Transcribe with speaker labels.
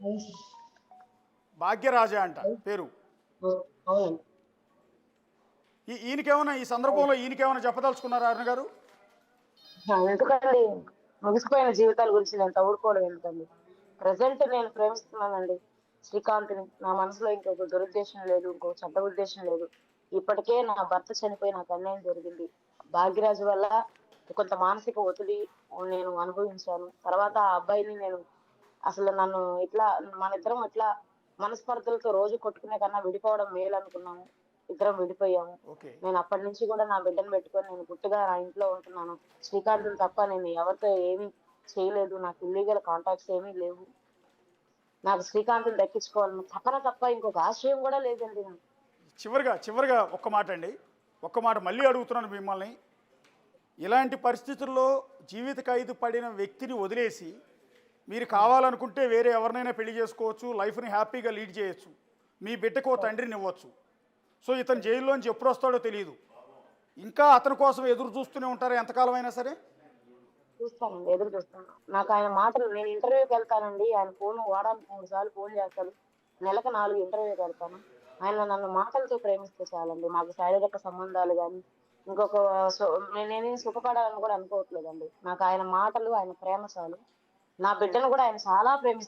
Speaker 1: అవును సార్.
Speaker 2: భాగ్యరాజా అంట
Speaker 1: అవును.
Speaker 2: పేరు.
Speaker 1: అవునండి.
Speaker 2: ఈయనకేమైనా ఈ
Speaker 1: అవును.
Speaker 2: సందర్భంలో ఈయనకేమైనా చెప్పదలుచుకున్నారా అరుణ గారు?
Speaker 1: ఎందుకండి ముగిసిపోయిన జీవితాల గురించి నేను తగుడుకోవడం ఎందుకండి? ప్రెజెంట్ నేను ప్రేమిస్తున్నానండి శ్రీకాంత్‌ని. నా మనసులో ఇంకొక దురుద్దేశం లేదు. ఇంకో చెడ్డ ఉద్దేశం లేదు. ఇప్పటికే నా భర్త చనిపోయి నాకు అన్యాయం జరిగింది. భాగ్యరాజు వల్ల కొంత మానసిక ఒత్తిడి నేను అనుభవించాను. తర్వాత ఆ అబ్బాయిని నేను అసలు నన్ను ఇట్లా మనిద్దరం ఇట్లా మనస్పర్ధలతో రోజు కొట్టుకునే కన్నా విడిపోవడం మేలనుకున్నాము. ఇద్దరం విడిపోయాము.
Speaker 2: ఓకే.
Speaker 1: నేను అప్పటినుంచి గూడా నా బిడ్డను పెట్టుకొని నేను గుట్టుగా నా ఇంట్లో ఉంటున్నాను. శ్రీకాంత్‌ని తప్ప నేను ఎవరితో ఏమీ చేయలేదు. నాకు ఇల్లీగల్ కాంటాక్ట్స్ ఏమీ లేవు. నాకు శ్రీకాంత్‌ని దక్కించుకోవాలన్న తపన తప్ప ఇంకొక ఆశయం గూడా లేదండి నాకు.
Speaker 2: చివరగా ఒక్క మాట అండి. ఒక్క మాట మళ్ళీ అడుగుతున్నాను మిమ్మల్ని. ఇలాంటి పరిస్థితుల్లో జీవిత ఖైదు పడిన వ్యక్తిని వదిలేసి మీరు
Speaker 1: హ్మ్.
Speaker 2: కావాలనుకుంటే వేరే ఎవరినైనా పెళ్లి చేసుకోవచ్చు, లైఫ్ని హ్యాపీగా లీడ్ చేయొచ్చు, మీ బిడ్డకు ఓ
Speaker 1: అవును.
Speaker 2: తండ్రిని ఇవ్వచ్చు. సో ఇతను
Speaker 1: అవును.
Speaker 2: జైల్లోంచి ఎప్పుడు వస్తాడో తెలియదు. ఇంకా అతని కోసం ఎదురు చూస్తూనే ఉంటారా ఎంతకాలం అయినా సరే?
Speaker 1: చూస్తానండి. ఎదురు చూస్తాను. నాకాయన మాటలు నేను ఇంటర్వ్యూకెళ్తానండి. ఆయన వారానికి 3 సార్లు ఫోను చేస్తాడు. నెలకు 4 ఇంటర్వ్యూకెళ్తాను. ఆయన నన్ను మాటలతో ప్రేమిస్తే చాలండి. మాకు శారీరక సంబంధాలు గాని, ఇంకొక సో నేనేమి సుఖపడాలని గూడా అనుకోవట్లేదండి. నాకాయన మాటలు, ఆయన ప్రేమ చాలు. నా బిడ్డను గూడా ఆయన చాలా ప్రేమిస్తాడు.